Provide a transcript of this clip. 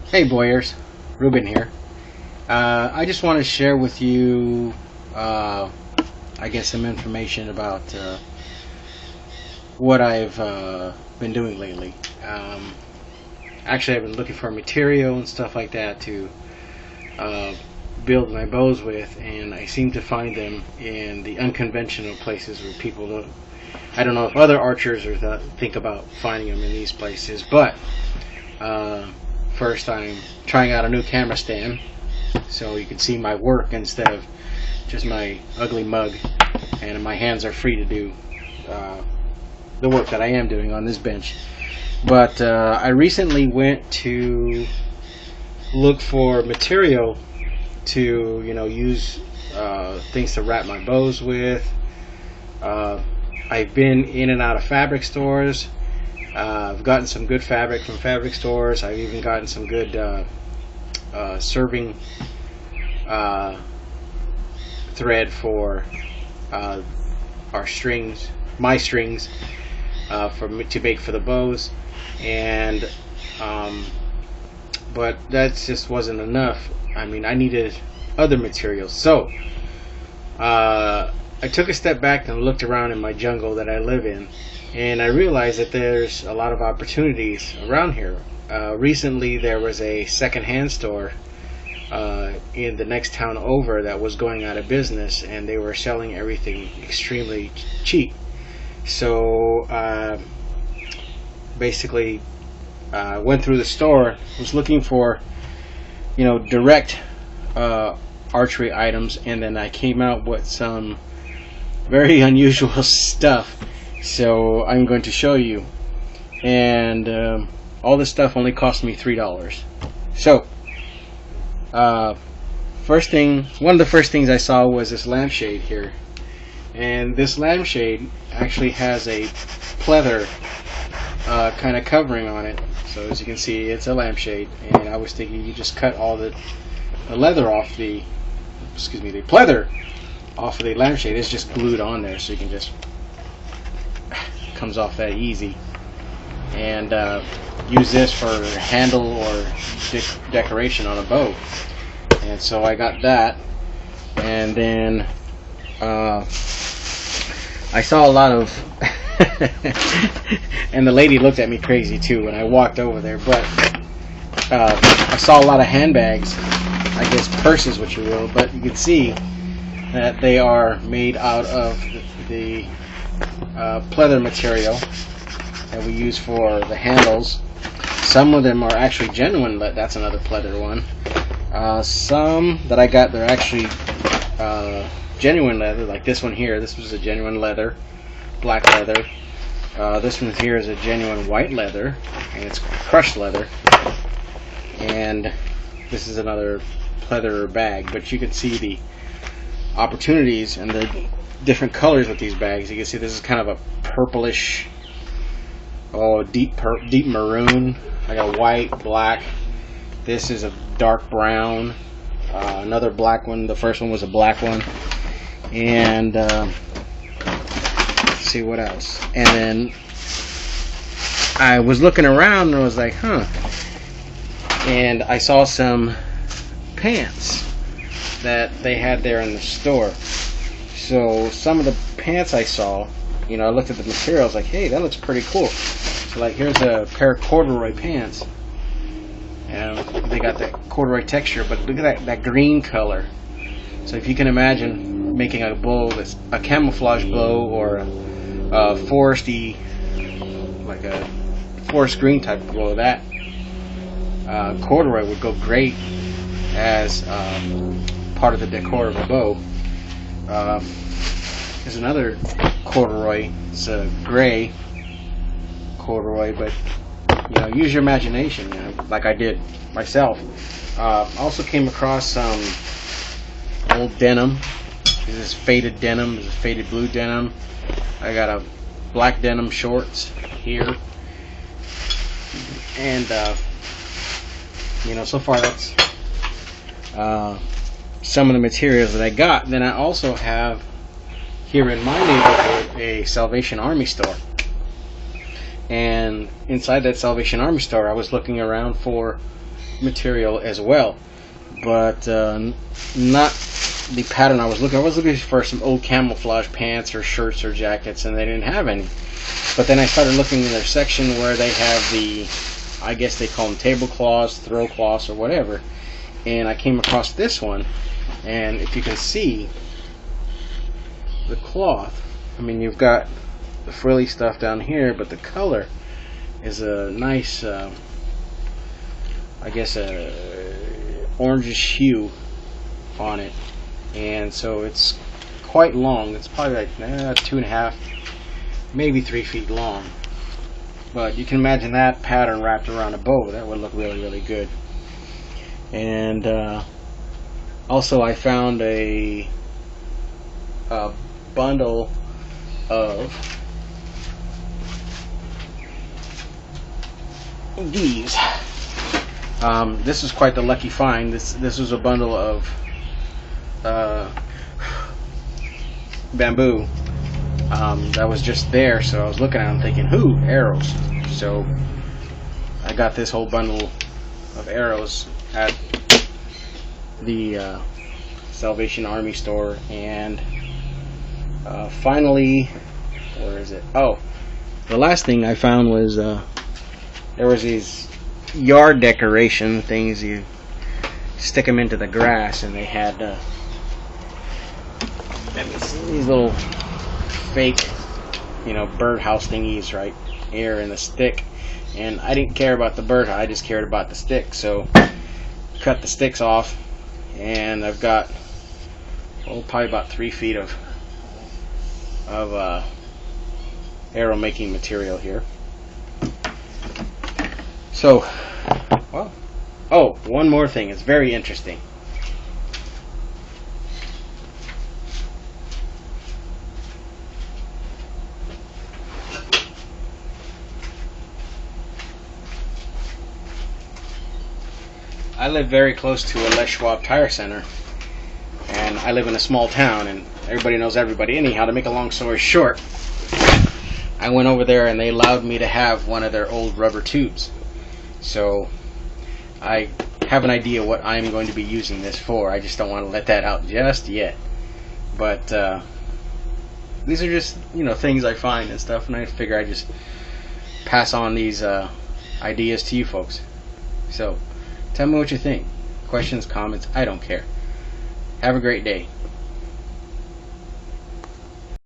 Hey Boyers, Ruben here. I just want to share with you, I guess, some information about what I've been doing lately. Actually, I've been looking for material and stuff like that to uh, build my bows with, and I seem to find them in the unconventional places where people don't. I don't know if other archers think about finding them in these places, but first I'm trying out a new camera stand so you can see my work instead of just my ugly mug, and my hands are free to do the work that I am doing on this bench. But I recently went to look for material to use things to wrap my bows with. I've been in and out of fabric stores. I've gotten some good fabric from fabric stores. I've even gotten some good serving thread for our strings, my strings, to bake for the bows, and but that just wasn't enough. I mean, I needed other materials, so I took a step back and looked around in my jungle that I live in, and I realized that there's a lot of opportunities around here. Recently there was a second-hand store in the next town over that was going out of business, and they were selling everything extremely cheap. So basically went through the store, was looking for direct archery items, and then I came out with some very unusual stuff, so I'm going to show you. And all this stuff only cost me $3. So one of the first things I saw was this lampshade here, and this lampshade actually has a pleather kind of covering on it. So as you can see, it's a lampshade, and I was thinking you just cut all the leather off the pleather off of the lampshade. It's just glued on there, so you can just comes off that easy, and use this for handle or decoration on a bow. And so I got that, and then I saw a lot of and the lady looked at me crazy too when I walked over there, but I saw a lot of handbags, I guess purses, what you will, but you can see that they are made out of the pleather material that we use for the handles. Some of them are actually genuine. That's another pleather one. Some that I got, they're actually genuine leather, like this one here. This was a genuine leather, black leather. This one here is a genuine white leather, and it's crushed leather. And this is another pleather bag, but you can see the opportunities and the different colors with these bags. You can see this is kind of a purplish, deep maroon. I got white, black. This is a dark brown. Another black one. The first one was a black one. And let's see what else. And then I was looking around and I was like, and I saw some pants that they had there in the store. So some of the pants I saw, I looked at the material, I was like, hey, that looks pretty cool. So like, here's a pair of corduroy pants, and they got that corduroy texture, but look at that green color. So if you can imagine making a bow that's a camouflage bow, or a foresty, like a forest green type of bow, that corduroy would go great as part of the decor of a bow. There's another corduroy. It's a gray corduroy, but use your imagination, like I did myself. Also came across some old denim. This is faded denim. This is faded blue denim. I got a black denim shorts here, and so far that's some of the materials that I got. Then I also have here in my neighborhood a Salvation Army store, and inside that Salvation Army store I was looking around for material as well, but not the pattern I was looking. I was looking for some old camouflage pants or shirts or jackets, and they didn't have any. But then I started looking in their section where they have the, I guess they call them tablecloths, throw cloths, or whatever. And I came across this one, and if you can see the cloth, I mean, you've got the frilly stuff down here, but the color is a nice, I guess, a orangish hue on it, and so it's quite long. It's probably like 2.5, maybe 3 feet long. But you can imagine that pattern wrapped around a bow. That would look really, really good. And also, I found a bundle of these. This is quite the lucky find. This was a bundle of bamboo that was just there, so I was looking at them thinking, "Ooh, arrows!" So I got this whole bundle of arrows at the Salvation Army store, and finally, where is it? Oh, the last thing I found was there was these yard decoration things. You stick them into the grass, and they had these little fake, birdhouse thingies right here in the stick. And I didn't care about the bird, I just cared about the stick. So cut the sticks off, and I've got probably about 3 feet of arrow making material here. So, well, oh, one more thing. It's very interesting. I live very close to a Les Schwab tire center, and I live in a small town, and everybody knows everybody. Anyhow, to make a long story short, I went over there and they allowed me to have one of their old rubber tubes. So I have an idea what I'm going to be using this for. I just don't want to let that out just yet. But these are just, things I find and stuff, and I figure I just pass on these ideas to you folks. So tell me what you think. Questions, comments, I don't care. Have a great day.